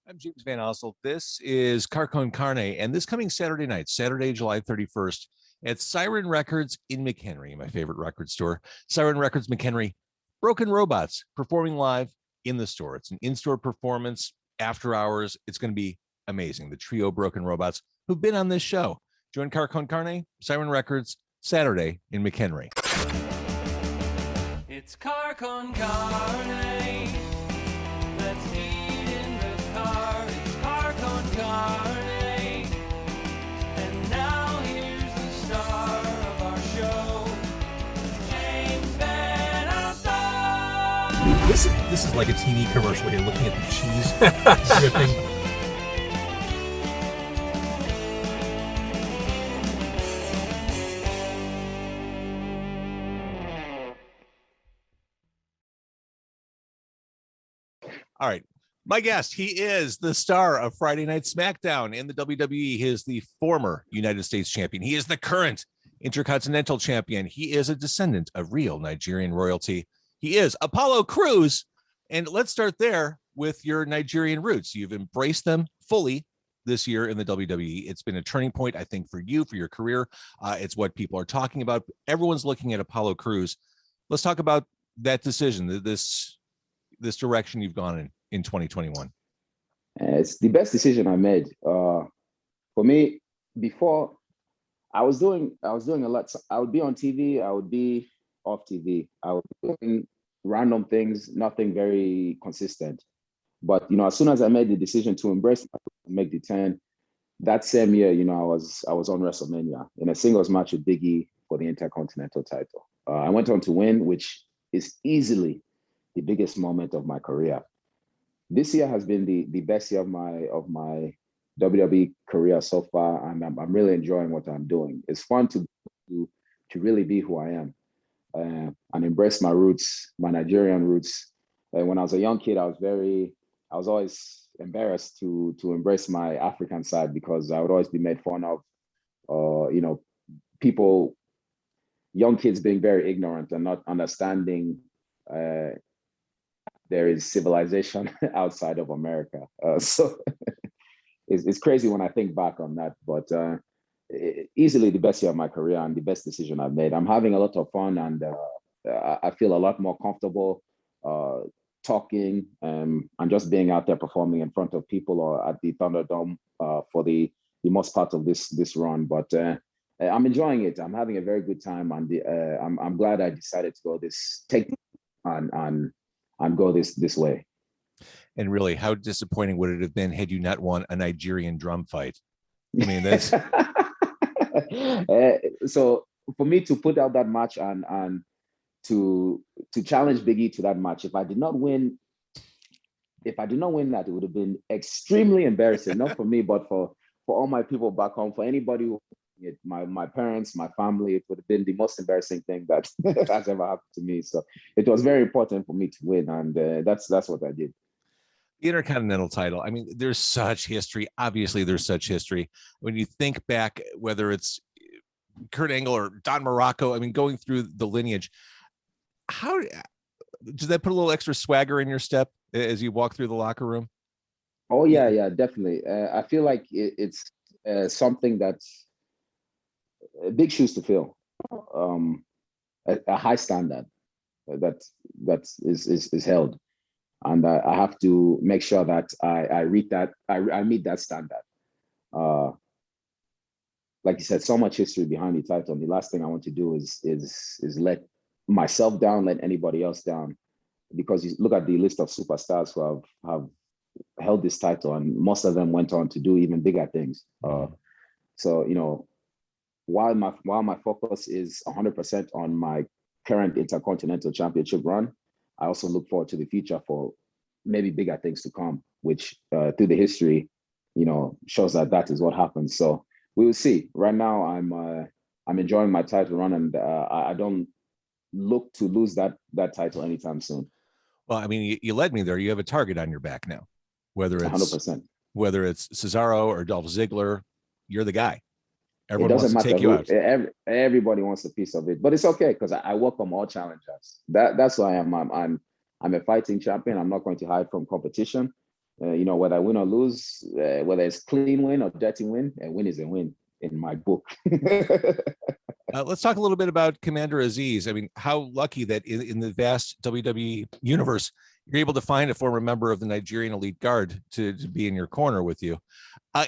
I'm James Van Ossel. This is Carcon Carne, and this coming Saturday night, Saturday, July 31st, at Siren Records in McHenry, my favorite record store. Siren Records McHenry, Broken Robots performing live in the store. It's an in-store performance after hours. It's going to be amazing. The trio Broken Robots who've been on this show. Join Carcon Carne, Siren Records, Saturday in McHenry. It's Carcon Carne. Let's eat in the car. It's Carcon Carne. And now here's the star of our show, James Van Alstyne. This is like a TV commercial here, looking at the cheese dripping. All right. My guest, he is the star of Friday Night SmackDown in the WWE. He is the former United States champion. He is the current Intercontinental champion. He is a descendant of real Nigerian royalty. He is Apollo Crews. And let's start there with your Nigerian roots. You've embraced them fully this year in the WWE. It's been a turning point, I think, for you, for your career. It's what people are talking about. Everyone's looking at Apollo Crews. Let's talk about that decision, this direction you've gone in 2021. It's the best decision I made. For me, before I was doing a lot. I would be on TV, I would be off TV. I would be doing random things, nothing very consistent. But as soon as I made the decision to embrace make the turn, that same year, I was on WrestleMania in a singles match with Big E for the Intercontinental title. I went on to win, which is easily the biggest moment of my career. This year has been the best year of my WWE career so far, and I'm really enjoying what I'm doing. It's fun to really be who I am and embrace my roots, my Nigerian roots. When I was a young kid, I was always embarrassed to embrace my African side because I would always be made fun of. People, young kids being very ignorant and not understanding. There is civilization outside of America. So it's crazy when I think back on that, but easily the best year of my career and the best decision I've made. I'm having a lot of fun and I feel a lot more comfortable talking and just being out there performing in front of people or at the Thunderdome for the most part of this run. But I'm enjoying it. I'm having a very good time, and I'm glad I decided to go take and go this way. And really, how disappointing would it have been had you not won a Nigerian drum fight? I mean, that's so for me to put out that match and to challenge Big E to that match. If I did not win that, it would have been extremely embarrassing, not for me, but for all my people back home, for anybody who my parents, my family. It would have been the most embarrassing thing that has ever happened to me. So it was very important for me to win, and that's what I did. The Intercontinental title. I mean, there's such history. Obviously, there's such history. When you think back, whether it's Kurt Angle or Don Morocco, I mean, going through the lineage, how does that put a little extra swagger in your step as you walk through the locker room? Oh yeah, definitely. I feel like it's something that's big shoes to fill, a high standard that is held, and I have to make sure that I read that I meet that standard. Like you said, so much history behind the title. And the last thing I want to do is let myself down, let anybody else down, because you look at the list of superstars who have held this title, and most of them went on to do even bigger things. So while my focus is 100% on my current Intercontinental Championship run, I also look forward to the future for maybe bigger things to come, which through the history, shows that is what happens. So we will see. Right now, I'm enjoying my title run, and I don't look to lose that title anytime soon. Well, I mean, you led me there. You have a target on your back now, whether it's 100%. Whether it's Cesaro or Dolph Ziggler, you're the guy. Everyone wants to take you out. Everybody wants a piece of it, but it's okay because I welcome all challengers. That's who I am. I'm a fighting champion. I'm not going to hide from competition. Whether I win or lose, whether it's clean win or dirty win, a win is a win in my book. Let's talk a little bit about Commander Aziz. I mean, how lucky that in the vast WWE universe, you're able to find a former member of the Nigerian Elite Guard to be in your corner with you.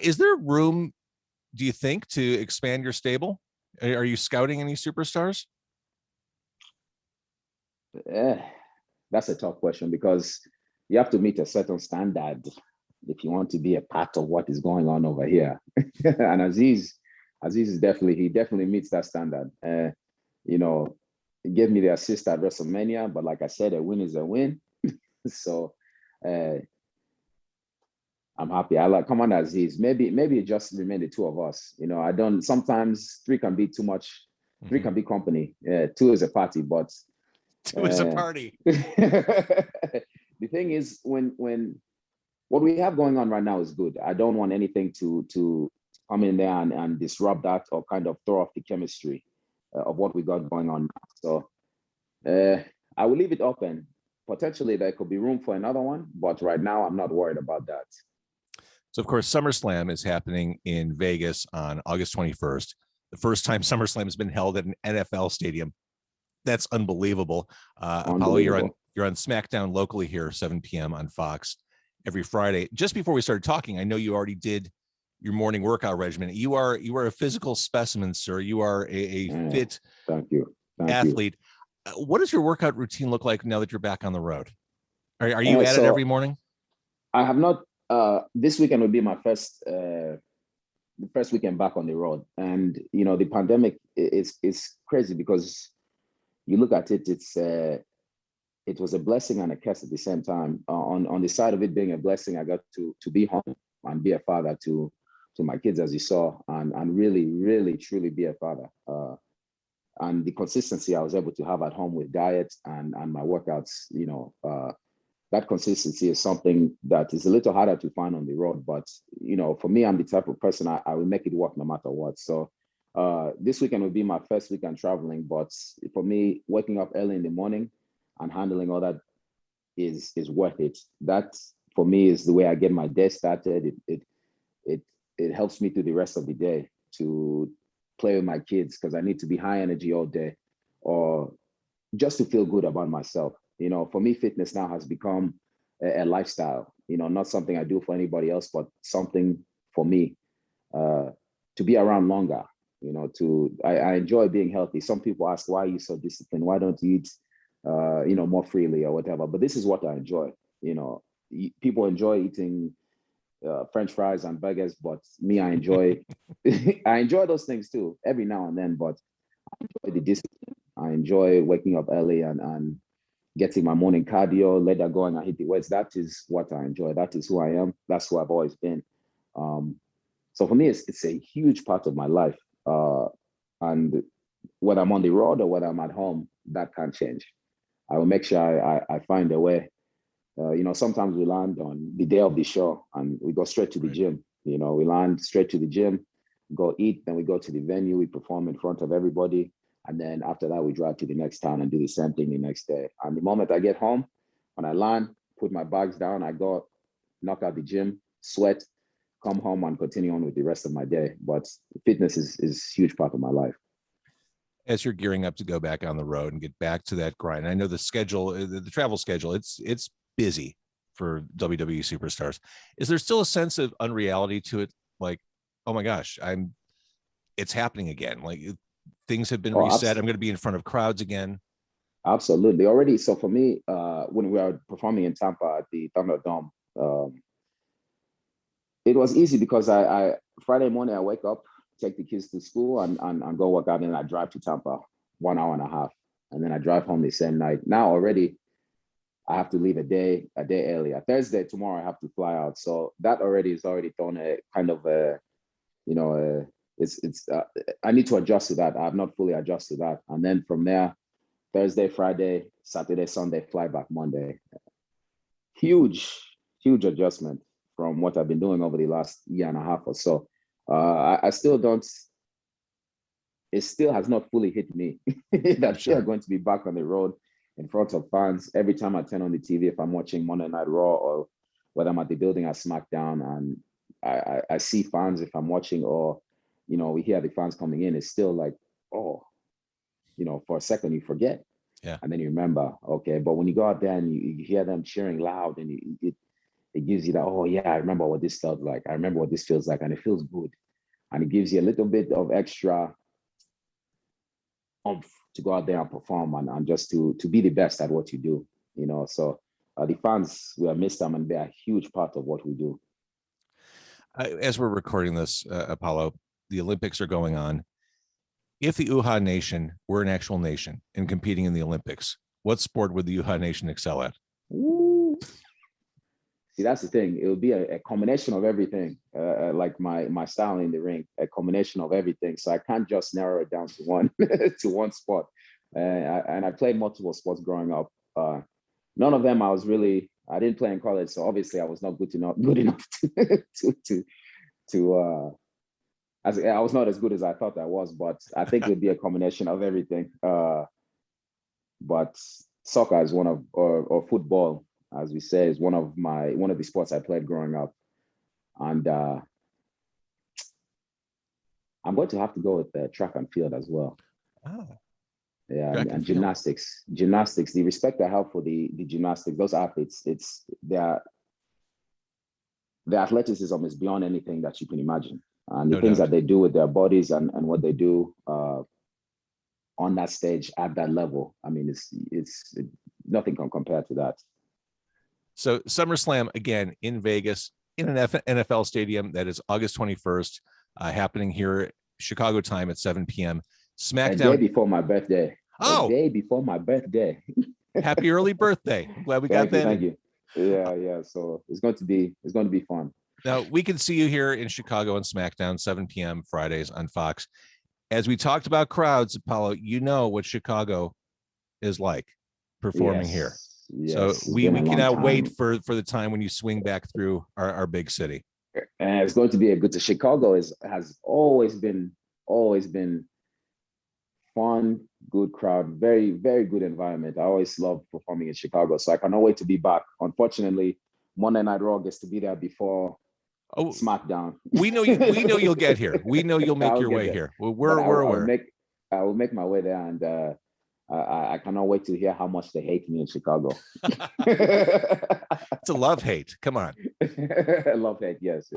Is there room, do you think, to expand your stable? Are you scouting any superstars? That's a tough question because you have to meet a certain standard if you want to be a part of what is going on over here. And Aziz is definitely meets that standard. He gave me the assist at WrestleMania, but like I said, a win is a win. So I'm happy. I like Commander Aziz. Maybe it just remain the two of us. I don't. Sometimes three can be too much. Three can be company. Two is a party, but two is a party. The thing is, when what we have going on right now is good. I don't want anything to come in there and disrupt that or kind of throw off the chemistry of what we got going on. So I will leave it open. Potentially there could be room for another one, but right now I'm not worried about that. So of course, SummerSlam is happening in Vegas on August 21st. The first time SummerSlam has been held at an NFL stadium. That's unbelievable. Apollo, you're on SmackDown locally here, 7 p.m. on Fox every Friday. Just before we started talking, I know you already did your morning workout regimen. You are a physical specimen, sir. You are a fit Thank you. athlete. What does your workout routine look like now that you're back on the road? Are you at it every morning? I have not. This weekend will be my first weekend back on the road, and the pandemic is crazy because you look at it. It was a blessing and a curse at the same time. On the side of it being a blessing, I got to be home and be a father to my kids, as you saw, and really truly be a father. And the consistency I was able to have at home with diet and my workouts, that consistency is something that is a little harder to find on the road. But, for me, I'm the type of person I will make it work no matter what. So this weekend will be my first weekend traveling. But for me, waking up early in the morning and handling all that is worth it. That, for me, is the way I get my day started. It helps me through the rest of the day to play with my kids because I need to be high energy all day or just to feel good about myself. For me, fitness now has become a lifestyle, not something I do for anybody else, but something for me to be around longer, I enjoy being healthy. Some people ask, why are you so disciplined? Why don't you eat, more freely or whatever? But this is what I enjoy. People enjoy eating French fries and burgers, but me, I enjoy I enjoy those things too every now and then, but I enjoy the discipline. I enjoy waking up early and getting my morning cardio, let that go and I hit the weights. That is what I enjoy. That is who I am. That's who I've always been. So for me, it's a huge part of my life. And whether I'm on the road or whether I'm at home, that can't change. I will make sure I find a way. Sometimes we land on the day of the show and we go straight to the gym. We land straight to the gym, go eat, then we go to the venue, we perform in front of everybody. And then after that, we drive to the next town and do the same thing the next day. And the moment I get home, when I land, put my bags down, I go knock out the gym, sweat, come home and continue on with the rest of my day. But fitness is a huge part of my life. As you're gearing up to go back on the road and get back to that grind, I know the schedule, the travel schedule, it's busy for WWE superstars. Is there still a sense of unreality to it? Like, oh my gosh, it's happening again. Like things have been reset. I'm going to be in front of crowds again. Absolutely. Already. So for me, when we were performing in Tampa at the Thunderdome, it was easy because I Friday morning, I wake up, take the kids to school and go work out. And I drive to Tampa 1 hour and a half. And then I drive home the same night. Now already, I have to leave a day earlier. Thursday, tomorrow, I have to fly out. So that is already thrown a kind of I need to adjust to that. I have not fully adjusted to that. And then from there, Thursday, Friday, Saturday, Sunday, fly back Monday. Huge adjustment from what I've been doing over the last year and a half or so. I still don't, it still has not fully hit me that we are going to be back on the road in front of fans. Every time I turn on the TV, if I'm watching Monday Night Raw or whether I'm at the building at SmackDown, and I see fans if I'm watching, or we hear the fans coming in. It's still like, oh, for a second you forget, and then you remember, okay. But when you go out there and you hear them cheering loud, and it gives you that, oh yeah, I remember what this felt like. I remember what this feels like, and it feels good, and it gives you a little bit of extra oomph to go out there and perform, and just to be the best at what you do. So the fans, we have missed them, and they're a huge part of what we do. As we're recording this, Apollo, the Olympics are going on. If the Uha Nation were an actual nation and competing in the Olympics, what sport would the Uha Nation excel at? Ooh. See, that's the thing. It would be a combination of everything, like my style in the ring, a combination of everything. So I can't just narrow it down to one to one sport. And I played multiple sports growing up. None of them I didn't play in college, so obviously I was not good enough to I was not as good as I thought I was. But I think it would be a combination of everything. But soccer is one of, or football, as we say, is one of the sports I played growing up. And I'm going to have to go with track and field as well. Oh. Yeah, Track and gymnastics. The respect I have for the gymnastics, those athletes, their athleticism is beyond anything that you can imagine. And the things that they do with their bodies and what they do on that stage at that level, I mean, it's nothing can compare to that. So SummerSlam again in Vegas in an NFL stadium. That is August 21st, happening here Chicago time at 7 p.m. SmackDown. A day before my birthday. Oh, a day before my birthday. Happy early birthday! I'm glad we got that. Thank you. Yeah. So it's going to be fun. Now we can see you here in Chicago on SmackDown, 7 p.m. Fridays on Fox. As we talked about crowds, Apollo, you know what Chicago is like performing here. Yes, so we cannot wait for the time when you swing back through our big city. And it's going to be a good. Chicago has always been fun, good crowd, very, very good environment. I always love performing in Chicago, so I cannot wait to be back. Unfortunately, Monday Night Raw gets to be there before SmackDown. We know you'll get here. We know you'll make your way there. Here. We're aware. I will make my way there, and I cannot wait to hear how much they hate me in Chicago. It's a love hate. Come on. Love hate. Yes.